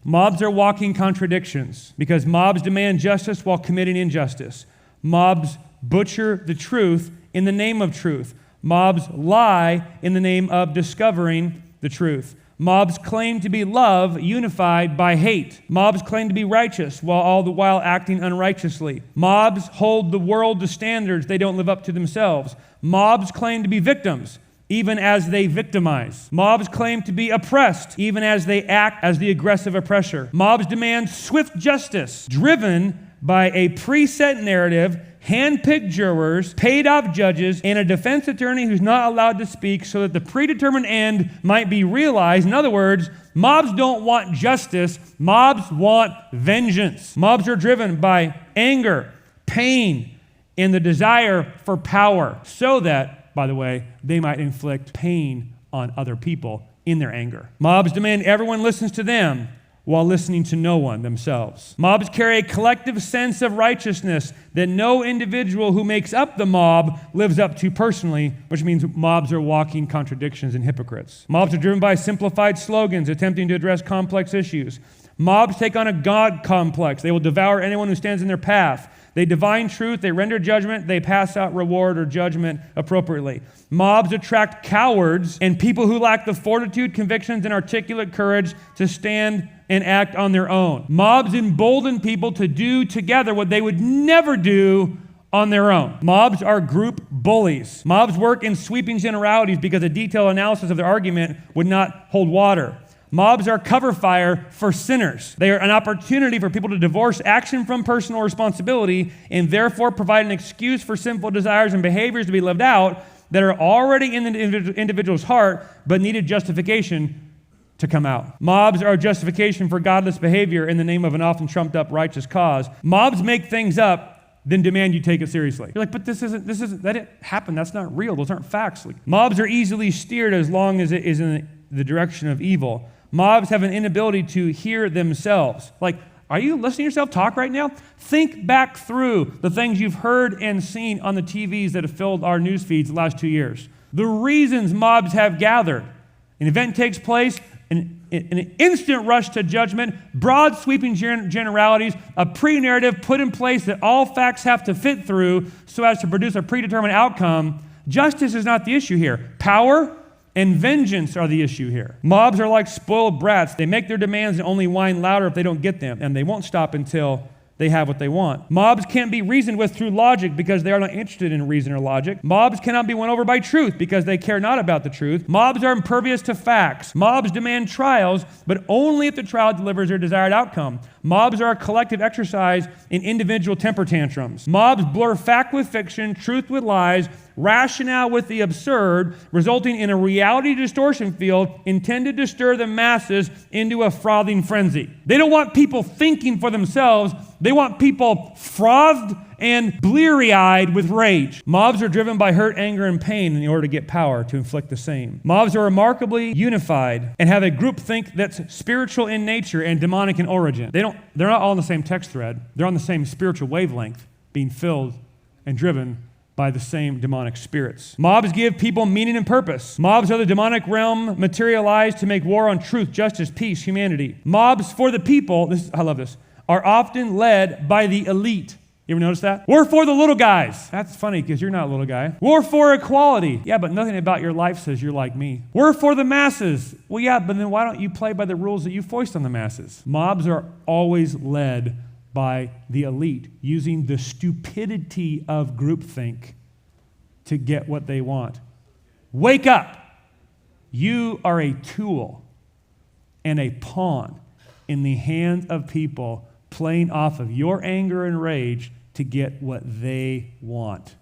Mobs are walking contradictions because mobs demand justice while committing injustice. Mobs butcher the truth in the name of truth. Mobs lie in the name of discovering the truth. Mobs claim to be love unified by hate. Mobs claim to be righteous while all the while acting unrighteously. Mobs hold the world to standards they don't live up to themselves. Mobs claim to be victims even as they victimize. Mobs claim to be oppressed even as they act as the aggressive oppressor. Mobs demand swift justice driven by a preset narrative, hand-picked jurors, paid-off judges, and a defense attorney who's not allowed to speak so that the predetermined end might be realized. In other words, mobs don't want justice. Mobs want vengeance. Mobs are driven by anger, pain, and the desire for power so that, by the way, they might inflict pain on other people in their anger. Mobs demand everyone listens to them while listening to no one themselves. Mobs carry a collective sense of righteousness that no individual who makes up the mob lives up to personally, which means mobs are walking contradictions and hypocrites. Mobs are driven by simplified slogans attempting to address complex issues. Mobs take on a God complex. They will devour anyone who stands in their path. They divine truth, they render judgment, they pass out reward or judgment appropriately. Mobs attract cowards and people who lack the fortitude, convictions, and articulate courage to stand and act on their own. Mobs embolden people to do together what they would never do on their own. Mobs are group bullies. Mobs work in sweeping generalities because a detailed analysis of their argument would not hold water. Mobs are cover fire for sinners. They are an opportunity for people to divorce action from personal responsibility and therefore provide an excuse for sinful desires and behaviors to be lived out that are already in the individual's heart but needed justification to come out. Mobs are a justification for godless behavior in the name of an often trumped up righteous cause. Mobs make things up, then demand you take it seriously. You're like, but this isn't, that didn't happen. That's not real. Those aren't facts. Like, mobs are easily steered as long as it is in the direction of evil. Mobs have an inability to hear themselves. Like, are you listening to yourself talk right now? Think back through the things you've heard and seen on the TVs that have filled our news feeds the last 2 years. The reasons mobs have gathered. An event takes place, an instant rush to judgment, broad sweeping generalities, a pre-narrative put in place that all facts have to fit through so as to produce a predetermined outcome. Justice is not the issue here. Power and vengeance are the issue here. Mobs are like spoiled brats. They make their demands and only whine louder if they don't get them, and they won't stop until they have what they want. Mobs can't be reasoned with through logic because they are not interested in reason or logic. Mobs cannot be won over by truth because they care not about the truth. Mobs are impervious to facts. Mobs demand trials, but only if the trial delivers their desired outcome. Mobs are a collective exercise in individual temper tantrums. Mobs blur fact with fiction, truth with lies, rationale with the absurd, resulting in a reality distortion field intended to stir the masses into a frothing frenzy. They don't want people thinking for themselves. They want people frothed and bleary-eyed with rage. Mobs are driven by hurt, anger, and pain in order to get power to inflict the same. Mobs are remarkably unified and have a groupthink that's spiritual in nature and demonic in origin. They're not all on the same text thread. They're on the same spiritual wavelength, being filled and driven by the same demonic spirits. Mobs give people meaning and purpose. Mobs are the demonic realm materialized to make war on truth, justice, peace, humanity. Mobs for the people, I love this, are often led by the elite. You ever notice that? We're for the little guys. That's funny because you're not a little guy. We're for equality. Yeah, but nothing about your life says you're like me. We're for the masses. Well, yeah, but then why don't you play by the rules that you foist on the masses? Mobs are always led by the elite, using the stupidity of groupthink to get what they want. Wake up. You are a tool and a pawn in the hands of people playing off of your anger and rage to get what they want.